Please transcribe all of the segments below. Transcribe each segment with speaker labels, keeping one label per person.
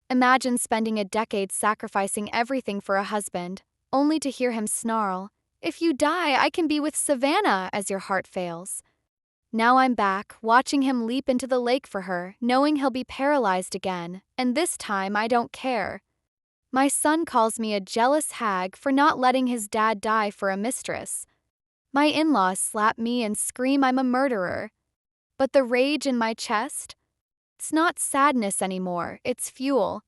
Speaker 1: Imagine spending a decade sacrificing everything for a husband, only to hear him snarl, "If you die, I can be with Savannah," as your heart fails. Now I'm back, watching him leap into the lake for her, knowing he'll be paralyzed again, and this time I don't care. My son calls me a jealous hag for not letting his dad die for a mistress. My in-laws slap me and scream I'm a murderer. But the rage in my chest? It's not sadness anymore, it's fuel.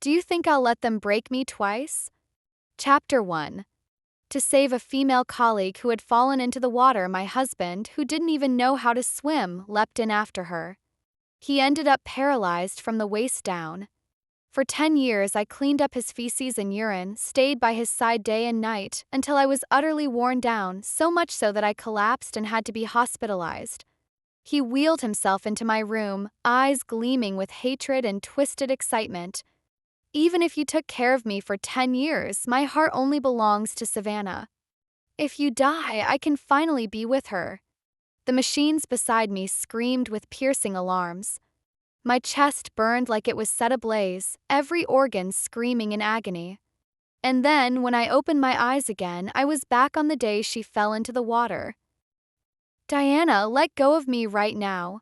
Speaker 1: Do you think I'll let them break me twice? Chapter 1. To save a female colleague who had fallen into the water, my husband, who didn't even know how to swim, leapt in after her. He ended up paralyzed from the waist down. For 10 years, I cleaned up his feces and urine, stayed by his side day and night, until I was utterly worn down, so much so that I collapsed and had to be hospitalized. He wheeled himself into my room, eyes gleaming with hatred and twisted excitement. "Even if you took care of me for 10 years, my heart only belongs to Savannah. If you die, I can finally be with her." The machines beside me screamed with piercing alarms. My chest burned like it was set ablaze, every organ screaming in agony. And then, when I opened my eyes again, I was back on the day she fell into the water. "Diana, let go of me right now.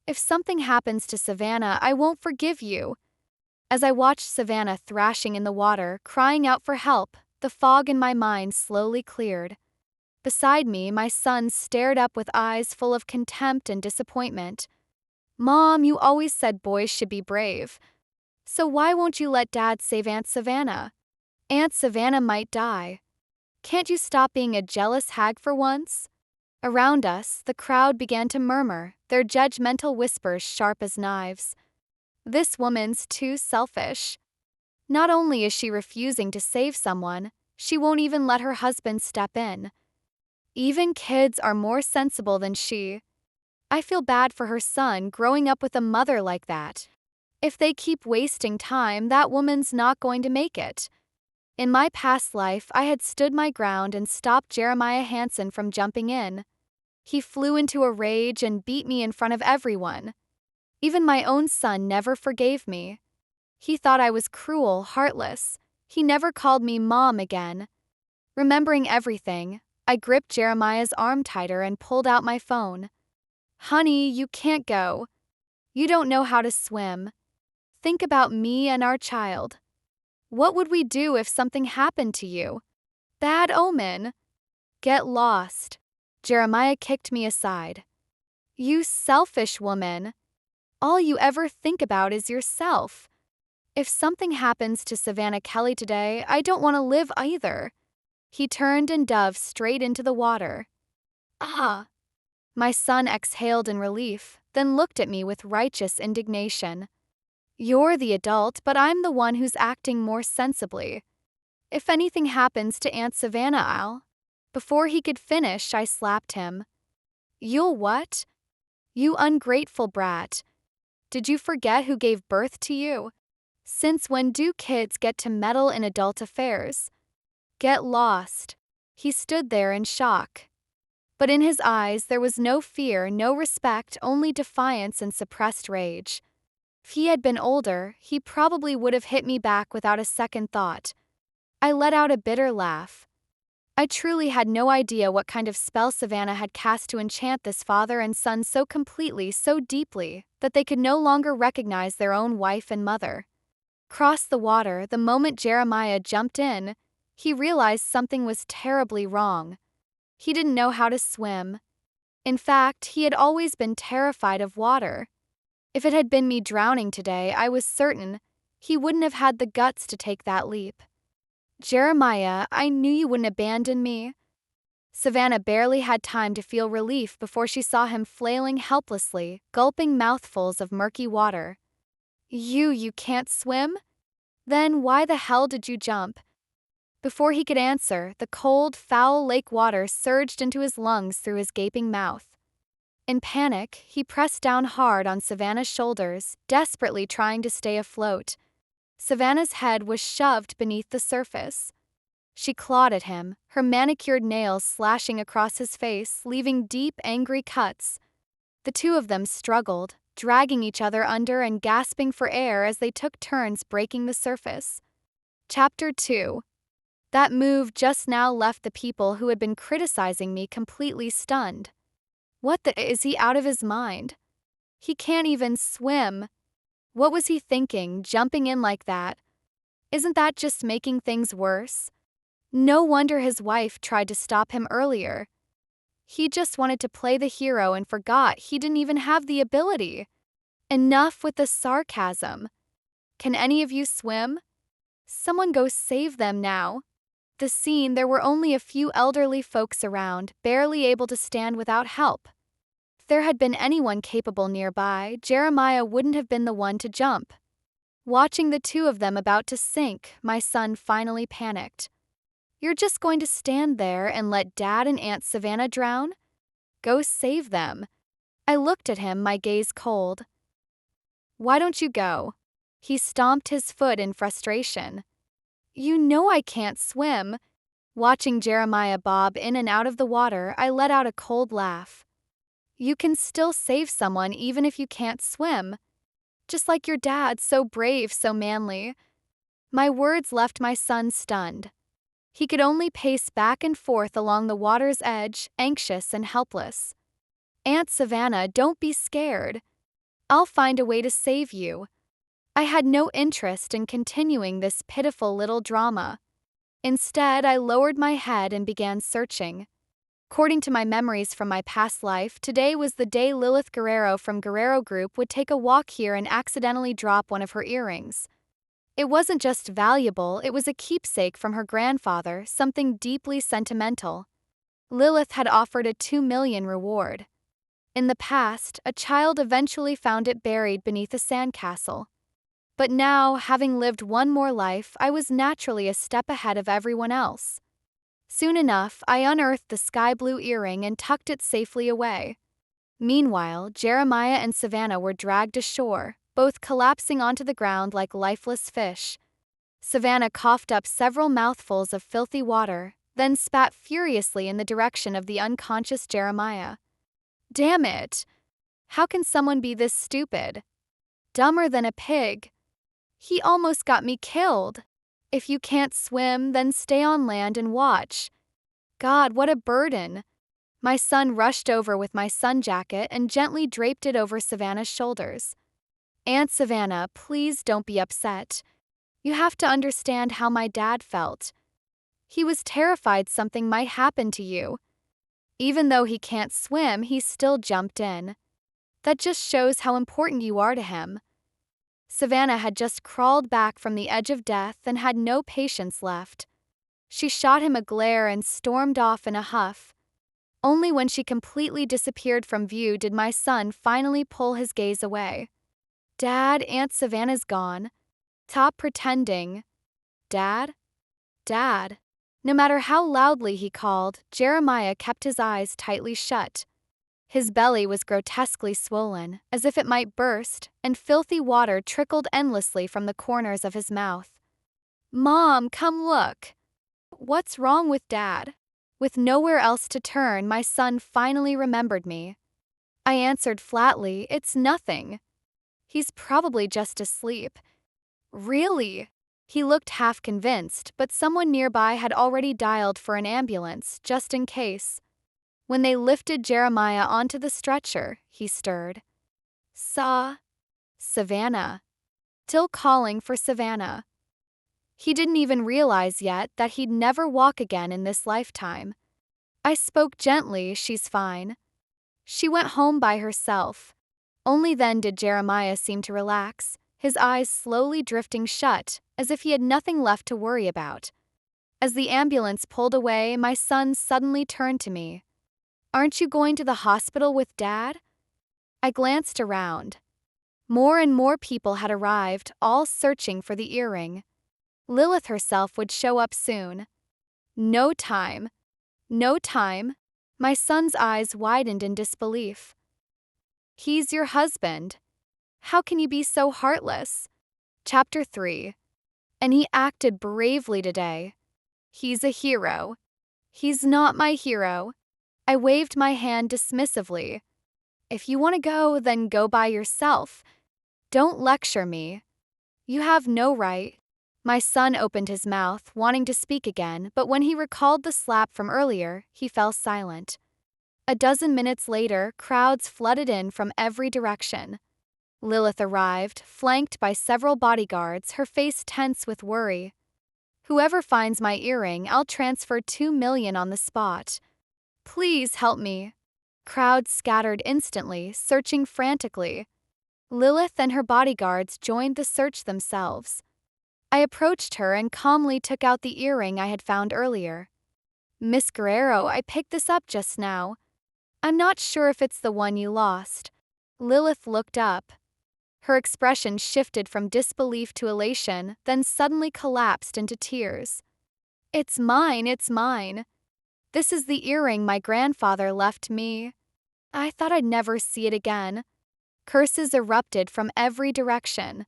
Speaker 1: If something happens to Savannah, I won't forgive you." As I watched Savannah thrashing in the water, crying out for help, the fog in my mind slowly cleared. Beside me, my son stared up with eyes full of contempt and disappointment. "Mom, you always said boys should be brave. So why won't you let Dad save Aunt Savannah? Aunt Savannah might die. Can't you stop being a jealous hag for once?" Around us, the crowd began to murmur, their judgmental whispers sharp as knives. "This woman's too selfish. Not only is she refusing to save someone, she won't even let her husband step in. Even kids are more sensible than she. I feel bad for her son growing up with a mother like that. If they keep wasting time, that woman's not going to make it." In my past life, I had stood my ground and stopped Jeremiah Hansen from jumping in. He flew into a rage and beat me in front of everyone. Even my own son never forgave me. He thought I was cruel, heartless. He never called me Mom again. Remembering everything, I gripped Jeremiah's arm tighter and pulled out my phone. "Honey, you can't go. You don't know how to swim. Think about me and our child. What would we do if something happened to you? Bad omen. Get lost." Jeremiah kicked me aside. "You selfish woman. All you ever think about is yourself. If something happens to Savannah Kelly today, I don't want to live either." He turned and dove straight into the water. "Ah!" My son exhaled in relief, then looked at me with righteous indignation. "You're the adult, but I'm the one who's acting more sensibly. If anything happens to Aunt Savannah, I'll..." Before he could finish, I slapped him. "You'll what? You ungrateful brat. Did you forget who gave birth to you? Since when do kids get to meddle in adult affairs? Get lost." He stood there in shock. But in his eyes there was no fear, no respect, only defiance and suppressed rage. If he had been older, he probably would have hit me back without a second thought. I let out a bitter laugh. I truly had no idea what kind of spell Savannah had cast to enchant this father and son so completely, so deeply, that they could no longer recognize their own wife and mother. Across the water, the moment Jeremiah jumped in, he realized something was terribly wrong. He didn't know how to swim. In fact, he had always been terrified of water. If it had been me drowning today, I was certain he wouldn't have had the guts to take that leap. "Jeremiah, I knew you wouldn't abandon me." Savannah barely had time to feel relief before she saw him flailing helplessly, gulping mouthfuls of murky water. You can't swim? Then why the hell did you jump?" Before he could answer, the cold, foul lake water surged into his lungs through his gaping mouth. In panic, he pressed down hard on Savannah's shoulders, desperately trying to stay afloat. Savannah's head was shoved beneath the surface. She clawed at him, her manicured nails slashing across his face, leaving deep, angry cuts. The two of them struggled, dragging each other under and gasping for air as they took turns breaking the surface. Chapter 2. That move just now left the people who had been criticizing me completely stunned. What the is he out of his mind? He can't even swim. What was he thinking, jumping in like that? Isn't that just making things worse? No wonder his wife tried to stop him earlier. He just wanted to play the hero and forgot he didn't even have the ability. Enough with the sarcasm. Can any of you swim? Someone go save them now. The scene, there were only a few elderly folks around, barely able to stand without help. If there had been anyone capable nearby, Jeremiah wouldn't have been the one to jump. Watching the two of them about to sink, my son finally panicked. You're just going to stand there and let Dad and Aunt Savannah drown? Go save them. I looked at him, my gaze cold. Why don't you go? He stomped his foot in frustration. You know I can't swim. Watching Jeremiah bob in and out of the water, I let out a cold laugh. You can still save someone even if you can't swim. Just like your dad, so brave, so manly. My words left my son stunned. He could only pace back and forth along the water's edge, anxious and helpless. Aunt Savannah, don't be scared. I'll find a way to save you. I had no interest in continuing this pitiful little drama. Instead, I lowered my head and began searching. According to my memories from my past life, today was the day Lilith Guerrero from Guerrero Group would take a walk here and accidentally drop one of her earrings. It wasn't just valuable, it was a keepsake from her grandfather, something deeply sentimental. Lilith had offered a 2 million reward. In the past, a child eventually found it buried beneath a sandcastle. But now, having lived one more life, I was naturally a step ahead of everyone else. Soon enough, I unearthed the sky blue earring and tucked it safely away. Meanwhile, Jeremiah and Savannah were dragged ashore, both collapsing onto the ground like lifeless fish. Savannah coughed up several mouthfuls of filthy water, then spat furiously in the direction of the unconscious Jeremiah. Damn it! How can someone be this stupid? Dumber than a pig. He almost got me killed. If you can't swim, then stay on land and watch. God, what a burden. My son rushed over with my sun jacket and gently draped it over Savannah's shoulders. Aunt Savannah, please don't be upset. You have to understand how my dad felt. He was terrified something might happen to you. Even though he can't swim, he still jumped in. That just shows how important you are to him. Savannah had just crawled back from the edge of death and had no patience left. She shot him a glare and stormed off in a huff. Only when she completely disappeared from view did my son finally pull his gaze away. Dad, Aunt Savannah's gone. Stop pretending. Dad? Dad. No matter how loudly he called, Jeremiah kept his eyes tightly shut. His belly was grotesquely swollen, as if it might burst, and filthy water trickled endlessly from the corners of his mouth. Mom, come look. What's wrong with Dad? With nowhere else to turn, my son finally remembered me. I answered flatly, it's nothing. He's probably just asleep. Really? He looked half convinced, but someone nearby had already dialed for an ambulance, just in case. When they lifted Jeremiah onto the stretcher, he stirred. Savannah. Still calling for Savannah. He didn't even realize yet that he'd never walk again in this lifetime. I spoke gently, she's fine. She went home by herself. Only then did Jeremiah seem to relax, his eyes slowly drifting shut, as if he had nothing left to worry about. As the ambulance pulled away, my son suddenly turned to me. Aren't you going to the hospital with Dad? I glanced around. More and more people had arrived, all searching for the earring. Lilith herself would show up soon. No time. No time. My son's eyes widened in disbelief. He's your husband. How can you be so heartless? Chapter 3. And he acted bravely today. He's a hero. He's not my hero. I waved my hand dismissively. If you want to go, then go by yourself. Don't lecture me. You have no right. My son opened his mouth, wanting to speak again, but when he recalled the slap from earlier, he fell silent. A dozen minutes later, crowds flooded in from every direction. Lilith arrived, flanked by several bodyguards, her face tense with worry. Whoever finds my earring, I'll transfer 2 million on the spot. Please help me. Crowds scattered instantly, searching frantically. Lilith and her bodyguards joined the search themselves. I approached her and calmly took out the earring I had found earlier. Miss Guerrero, I picked this up just now. I'm not sure if it's the one you lost. Lilith looked up. Her expression shifted from disbelief to elation, then suddenly collapsed into tears. It's mine, it's mine. This is the earring my grandfather left me. I thought I'd never see it again. Curses erupted from every direction.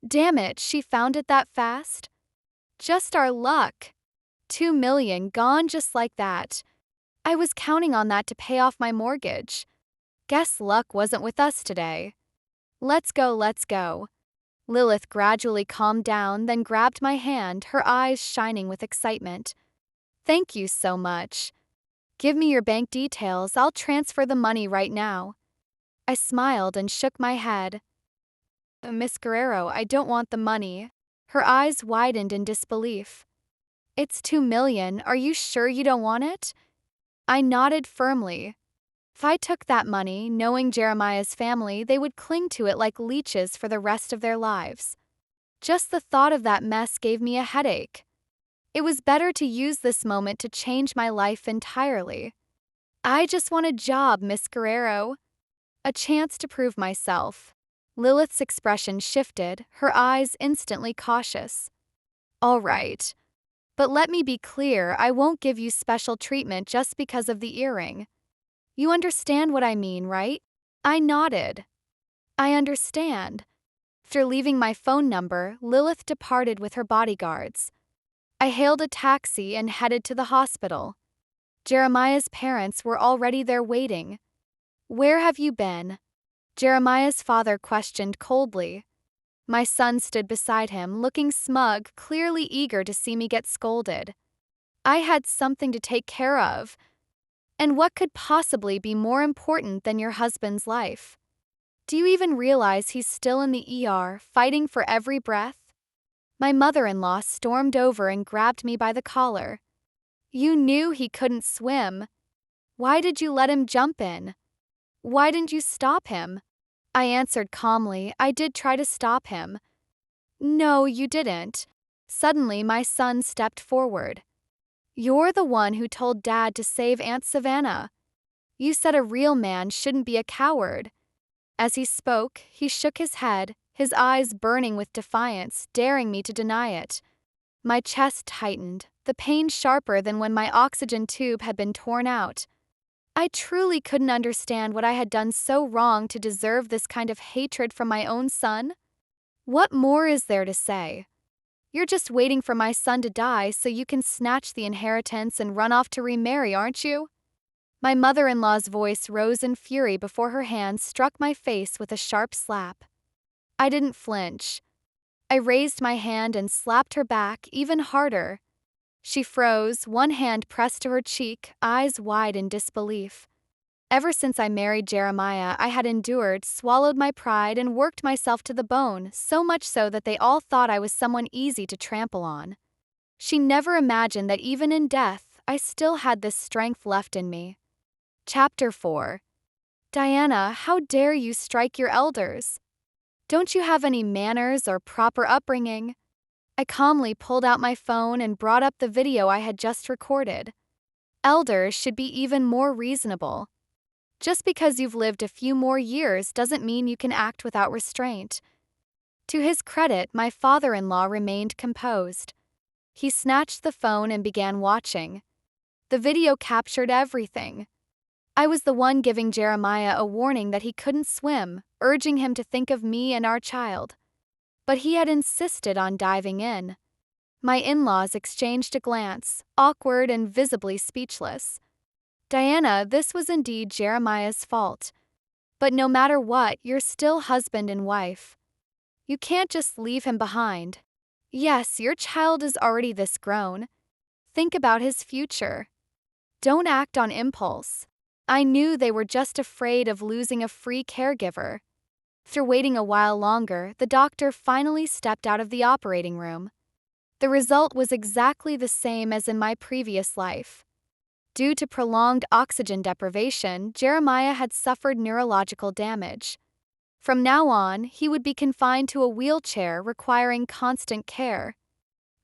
Speaker 1: Damn it, she found it that fast? Just our luck. 2 million gone just like that. I was counting on that to pay off my mortgage. Guess luck wasn't with us today. Let's go, let's go. Lilith gradually calmed down, then grabbed my hand, her eyes shining with excitement. Thank you so much. Give me your bank details, I'll transfer the money right now. I smiled and shook my head. Miss Guerrero, I don't want the money. Her eyes widened in disbelief. It's 2 million, are you sure you don't want it? I nodded firmly. If I took that money, knowing Jeremiah's family, they would cling to it like leeches for the rest of their lives. Just the thought of that mess gave me a headache. It was better to use this moment to change my life entirely. I just want a job, Miss Guerrero. A chance to prove myself. Lilith's expression shifted, her eyes instantly cautious. All right. But let me be clear, I won't give you special treatment just because of the earring. You understand what I mean, right? I nodded. I understand. After leaving my phone number, Lilith departed with her bodyguards. I hailed a taxi and headed to the hospital. Jeremiah's parents were already there waiting. Where have you been? Jeremiah's father questioned coldly. My son stood beside him, looking smug, clearly eager to see me get scolded. I had something to take care of. And what could possibly be more important than your husband's life? Do you even realize he's still in the ER, fighting for every breath? My mother-in-law stormed over and grabbed me by the collar. You knew he couldn't swim. Why did you let him jump in? Why didn't you stop him? I answered calmly, I did try to stop him. No, you didn't. Suddenly, my son stepped forward. You're the one who told Dad to save Aunt Savannah. You said a real man shouldn't be a coward. As he spoke, he shook his head, his eyes burning with defiance, daring me to deny it. My chest tightened, the pain sharper than when my oxygen tube had been torn out. I truly couldn't understand what I had done so wrong to deserve this kind of hatred from my own son. What more is there to say? You're just waiting for my son to die so you can snatch the inheritance and run off to remarry, aren't you? My mother-in-law's voice rose in fury before her hand struck my face with a sharp slap. I didn't flinch. I raised my hand and slapped her back even harder. She froze, one hand pressed to her cheek, eyes wide in disbelief. Ever since I married Jeremiah, I had endured, swallowed my pride, and worked myself to the bone, so much so that they all thought I was someone easy to trample on. She never imagined that even in death, I still had this strength left in me. Chapter 4. Diana, how dare you strike your elders? Don't you have any manners or proper upbringing? I calmly pulled out my phone and brought up the video I had just recorded. Elders should be even more reasonable. Just because you've lived a few more years doesn't mean you can act without restraint. To his credit, my father-in-law remained composed. He snatched the phone and began watching. The video captured everything. I was the one giving Jeremiah a warning that he couldn't swim, urging him to think of me and our child. But he had insisted on diving in. My in-laws exchanged a glance, awkward and visibly speechless. Diana, this was indeed Jeremiah's fault. But no matter what, you're still husband and wife. You can't just leave him behind. Yes, your child is already this grown. Think about his future. Don't act on impulse. I knew they were just afraid of losing a free caregiver. After waiting a while longer, the doctor finally stepped out of the operating room. The result was exactly the same as in my previous life. Due to prolonged oxygen deprivation, Jeremiah had suffered neurological damage. From now on, he would be confined to a wheelchair requiring constant care.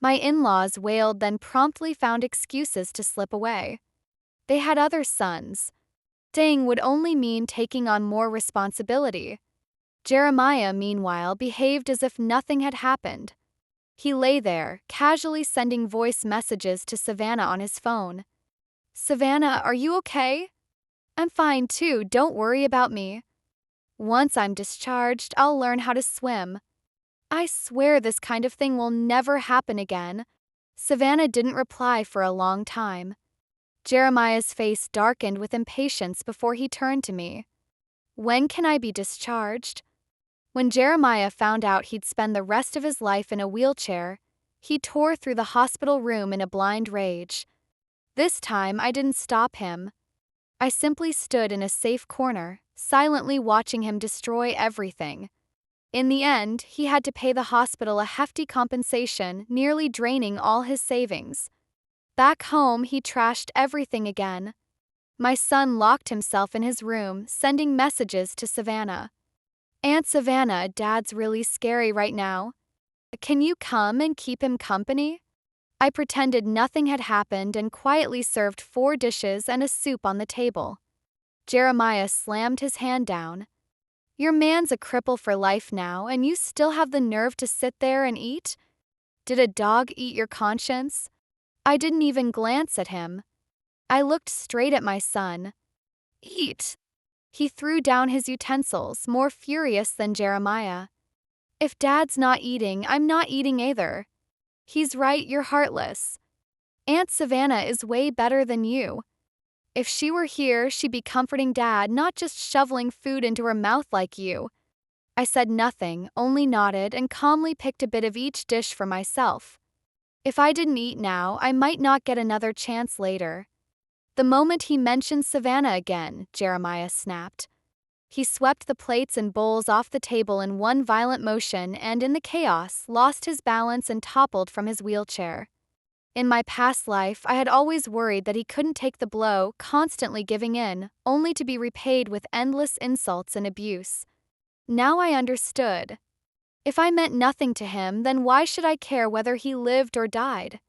Speaker 1: My in-laws wailed, then promptly found excuses to slip away. They had other sons. Staying would only mean taking on more responsibility. Jeremiah, meanwhile, behaved as if nothing had happened. He lay there, casually sending voice messages to Savannah on his phone. "Savannah, are you okay?" "I'm fine too, don't worry about me. Once I'm discharged, I'll learn how to swim. I swear this kind of thing will never happen again." Savannah didn't reply for a long time. Jeremiah's face darkened with impatience before he turned to me. "When can I be discharged?" When Jeremiah found out he'd spend the rest of his life in a wheelchair, he tore through the hospital room in a blind rage. This time, I didn't stop him. I simply stood in a safe corner, silently watching him destroy everything. In the end, he had to pay the hospital a hefty compensation, nearly draining all his savings. Back home, he trashed everything again. My son locked himself in his room, sending messages to Savannah. "Aunt Savannah, Dad's really scary right now. Can you come and keep him company?" I pretended nothing had happened and quietly served 4 dishes and a soup on the table. Jeremiah slammed his hand down. "Your man's a cripple for life now, and you still have the nerve to sit there and eat? Did a dog eat your conscience?" I didn't even glance at him. I looked straight at my son. "Eat." He threw down his utensils, more furious than Jeremiah. "If Dad's not eating, I'm not eating either. He's right, you're heartless. Aunt Savannah is way better than you. If she were here, she'd be comforting Dad, not just shoveling food into her mouth like you." I said nothing, only nodded and calmly picked a bit of each dish for myself. If I didn't eat now, I might not get another chance later. The moment he mentioned Savannah again, Jeremiah snapped. He swept the plates and bowls off the table in one violent motion and, in the chaos, lost his balance and toppled from his wheelchair. In my past life, I had always worried that he couldn't take the blow, constantly giving in, only to be repaid with endless insults and abuse. Now I understood. If I meant nothing to him, then why should I care whether he lived or died?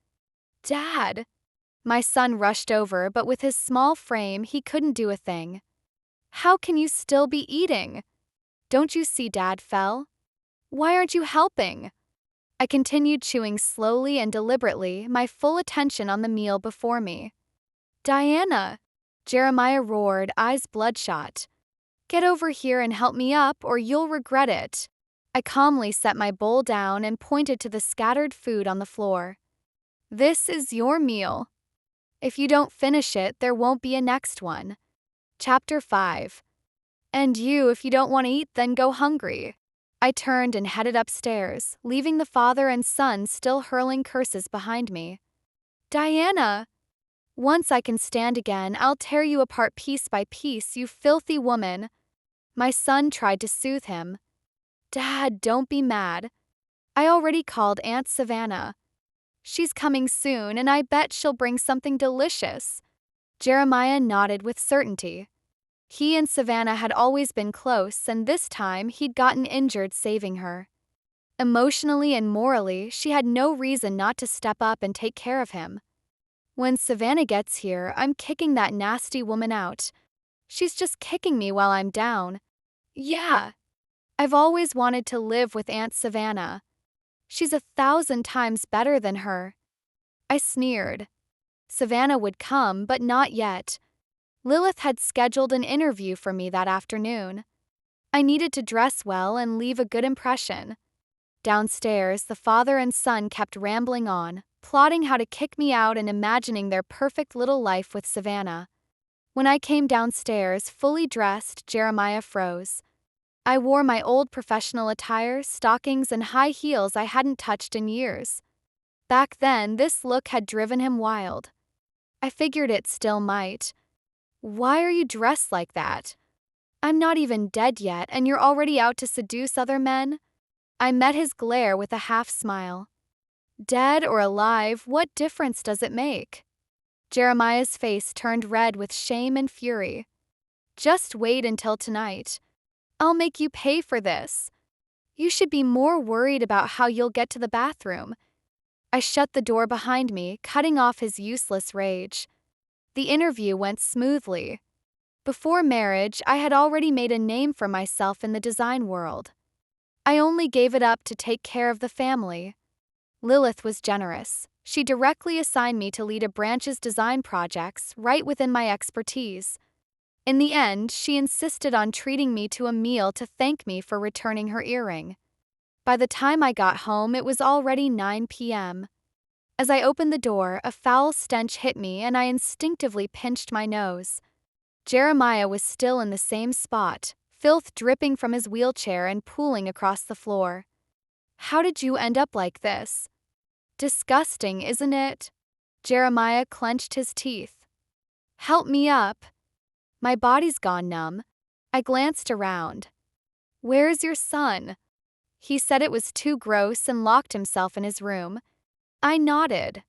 Speaker 1: "Dad!" My son rushed over, but with his small frame, he couldn't do a thing. "How can you still be eating? Don't you see Dad fell? Why aren't you helping?" I continued chewing slowly and deliberately, my full attention on the meal before me. "Diana!" Jeremiah roared, eyes bloodshot. "Get over here and help me up, or you'll regret it." I calmly set my bowl down and pointed to the scattered food on the floor. "This is your meal. If you don't finish it, there won't be a next one." Chapter 5. "And you, if you don't want to eat, then go hungry." I turned and headed upstairs, leaving the father and son still hurling curses behind me. "Diana! Once I can stand again, I'll tear you apart piece by piece, you filthy woman." My son tried to soothe him. "Dad, don't be mad. I already called Aunt Savannah. She's coming soon, and I bet she'll bring something delicious." Jeremiah nodded with certainty. He and Savannah had always been close, and this time he'd gotten injured saving her. Emotionally and morally, she had no reason not to step up and take care of him. "When Savannah gets here, I'm kicking that nasty woman out. She's just kicking me while I'm down." "Yeah. I've always wanted to live with Aunt Savannah. She's 1,000 times better than her." I sneered. Savannah would come, but not yet. Lilith had scheduled an interview for me that afternoon. I needed to dress well and leave a good impression. Downstairs, the father and son kept rambling on, plotting how to kick me out and imagining their perfect little life with Savannah. When I came downstairs, fully dressed, Jeremiah froze. I wore my old professional attire, stockings, and high heels I hadn't touched in years. Back then, this look had driven him wild. I figured it still might. Why are you dressed like that? I'm not even dead yet, and you're already out to seduce other men? I met his glare with a half smile. Dead or alive, what difference does it make? Jeremiah's face turned red with shame and fury. Just wait until tonight. I'll make you pay for this. You should be more worried about how you'll get to the bathroom. I shut the door behind me, cutting off his useless rage. The interview went smoothly. Before marriage, I had already made a name for myself in the design world. I only gave it up to take care of the family. Lilith was generous. She directly assigned me to lead a branch's design projects right within my expertise. In the end, she insisted on treating me to a meal to thank me for returning her earring. By the time I got home, it was already 9 p.m. As I opened the door, a foul stench hit me and I instinctively pinched my nose. Jeremiah was still in the same spot, filth dripping from his wheelchair and pooling across the floor. How did you end up like this? Disgusting, isn't it? Jeremiah clenched his teeth. Help me up. My body's gone numb. I glanced around. Where's your son? He said it was too gross and locked himself in his room. I nodded.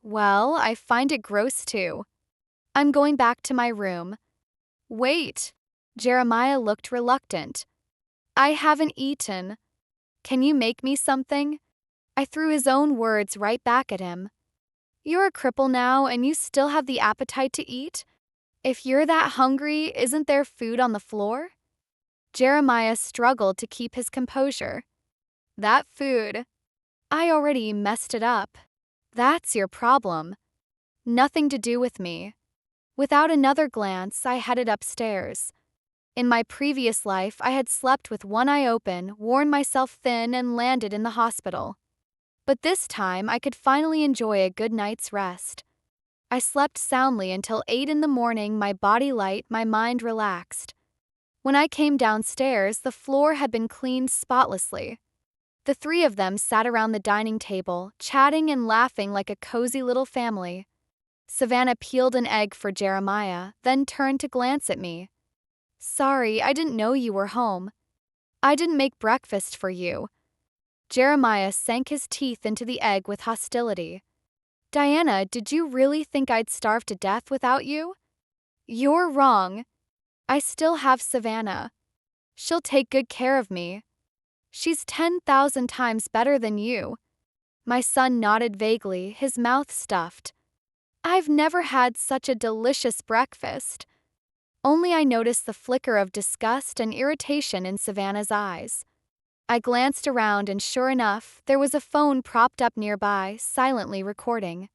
Speaker 1: Well, I find it gross too. I'm going back to my room. Wait. Jeremiah looked reluctant. I haven't eaten. Can you make me something? I threw his own words right back at him. You're a cripple now and you still have the appetite to eat? If you're that hungry, isn't there food on the floor? Jeremiah struggled to keep his composure. That food. I already messed it up. That's your problem. Nothing to do with me. Without another glance, I headed upstairs. In my previous life, I had slept with one eye open, worn myself thin, and landed in the hospital. But this time, I could finally enjoy a good night's rest. I slept soundly until 8 in the morning, my body light, my mind relaxed. When I came downstairs, the floor had been cleaned spotlessly. The three of them sat around the dining table, chatting and laughing like a cozy little family. Savannah peeled an egg for Jeremiah, then turned to glance at me. Sorry, I didn't know you were home. I didn't make breakfast for you. Jeremiah sank his teeth into the egg with hostility. Diana, did you really think I'd starve to death without you? You're wrong. I still have Savannah. She'll take good care of me. She's 10,000 times better than you. My son nodded vaguely, his mouth stuffed. I've never had such a delicious breakfast. Only I noticed the flicker of disgust and irritation in Savannah's eyes. I glanced around and sure enough, there was a phone propped up nearby, silently recording.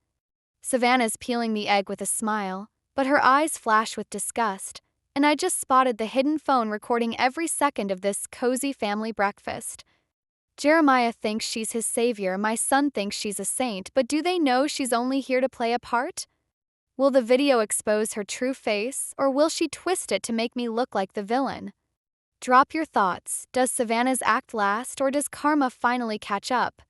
Speaker 1: Savannah's peeling the egg with a smile, but her eyes flash with disgust, and I just spotted the hidden phone recording every second of this cozy family breakfast. Jeremiah thinks she's his savior, my son thinks she's a saint, but do they know she's only here to play a part? Will the video expose her true face, or will she twist it to make me look like the villain? Drop your thoughts. Does Savannah's act last, or does karma finally catch up?